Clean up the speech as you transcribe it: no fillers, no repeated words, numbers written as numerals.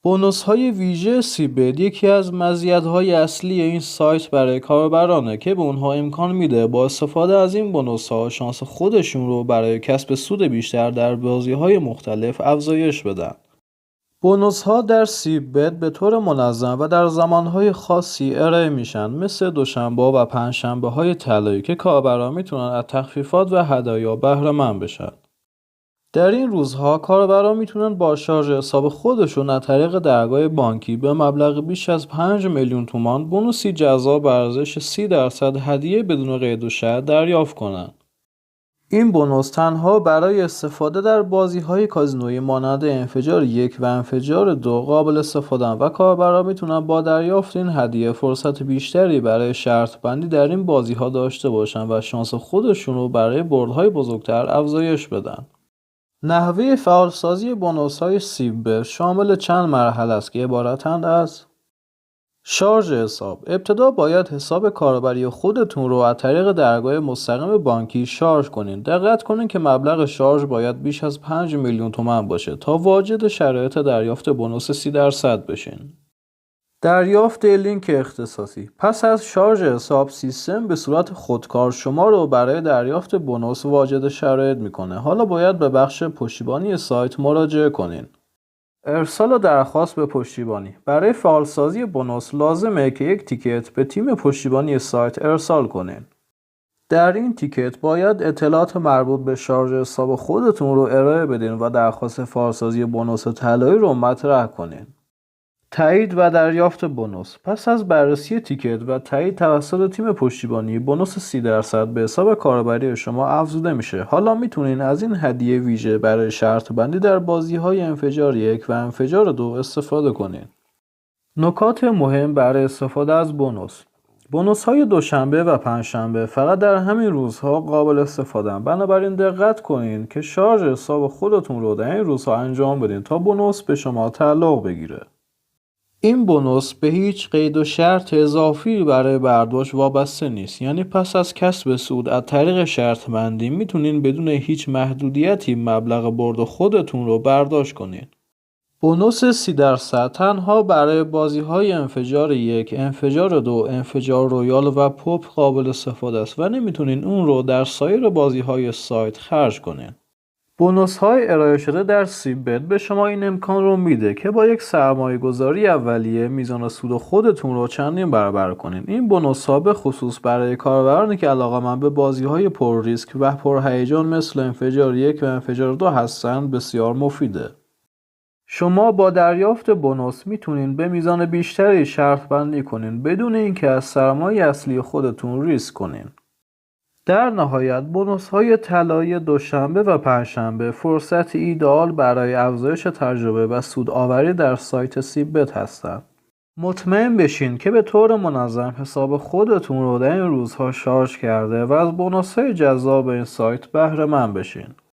بونوس‌های ویژه سیبت یکی از مزیت‌های اصلی این سایت برای کاربرانه که به اونها امکان میده با استفاده از این بونوس‌ها شانس خودشون رو برای کسب سود بیشتر در بازی‌های مختلف افزایش بدن. بونوس‌ها در سیبت به طور منظم و در زمان‌های خاصی ارائه میشن، مثل دوشنبه و پنجشنبه‌های طلایی که کاربران میتونن از تخفیفات و هدایا بهره مند بشن. در این روزها کاربران میتونن با شارژ حساب خودشون از طریق درگاه بانکی به مبلغ بیش از 5 میلیون تومان بونوسی جذاب به ارزش 30% هدیه بدون قید و شرط دریافت کنند. این بونوس تنها برای استفاده در بازی‌های کازینویی مانند انفجار 1 و انفجار 2 قابل استفاده و کاربران میتونن با دریافت این هدیه فرصت بیشتری برای شرط بندی در این بازی‌ها داشته باشن و شانس خودشون رو برای بردهای بزرگتر افزایش بدن. نحوه فعالسازی بونوس‌های سیبت شامل چند مرحله است که عبارتند از: شارژ حساب. ابتدا باید حساب کاربری خودتون رو از طریق درگاه مستقیم بانکی شارژ کنین. دقت کنین که مبلغ شارژ باید بیش از 5 میلیون تومان باشه تا واجد شرایط دریافت بونوس 30% بشین. دریافت لینک اختصاصی. پس از شارژ حساب سیستم به صورت خودکار شما رو برای دریافت بونوس واجد شرایط میکنه. حالا باید به بخش پشتیبانی سایت مراجعه کنین. ارسال درخواست به پشتیبانی. برای فعالسازی بونوس لازمه که یک تیکت به تیم پشتیبانی سایت ارسال کنین. در این تیکت باید اطلاعات مربوط به شارژ حساب خودتون رو ارائه بدین و درخواست فعالسازی بونوس طلایی رو مطرح کنین. تایید و دریافت بونوس. پس از بررسی تیکت و تایید توسط تیم پشتیبانی، بونوس 30% به حساب کاربری شما افزوده میشه. حالا میتونین از این هدیه ویژه برای شرط بندی در بازی‌های انفجار 1 و انفجار 2 استفاده کنین. نکات مهم برای استفاده از بونوس. بونوس‌های دوشنبه و پنجشنبه فقط در همین روزها قابل استفاده‌اند. بنابراین دقت کنین که شارژ حساب خودتون رو در این روزها انجام بدین تا بونوس به شما تعلق بگیره. این بونوس به هیچ قید و شرط اضافی برای برداشت وابسته نیست، یعنی پس از کسب سود از طریق شرط بندی میتونین بدون هیچ محدودیتی مبلغ برد خودتون رو برداشت کنین. بونوس 30% تنها برای بازی‌های انفجار 1، انفجار 2، انفجار رویال و پاپ قابل استفاده است و نمیتونین اون رو در سایر بازی‌های سایت خرج کنین. بونوس‌های ارائه شده در سیبت به شما این امکان رو میده که با یک سرمایه‌گذاری اولیه میزان سود خودتون رو چندین برابر کنین. این بونوس‌ها به خصوص برای کاربرانی که علاقه‌مند به بازی‌های پر ریسک و پرهیجان مثل انفجار 1 و انفجار 2 هستند بسیار مفیده. شما با دریافت بونوس میتونین به میزان بیشتری شرط بندی کنین بدون اینکه از سرمایه اصلی خودتون ریسک کنین. در نهایت بونوس‌های طلایی دوشنبه و پنجشنبه فرصت ایدئال برای افزایش تجربه و سودآوری در سایت سیبت هستند. مطمئن بشین که به طور منظم حساب خودتون رو در این روزها شارژ کرده و از بونوس‌های جذاب این سایت بهره مند بشین.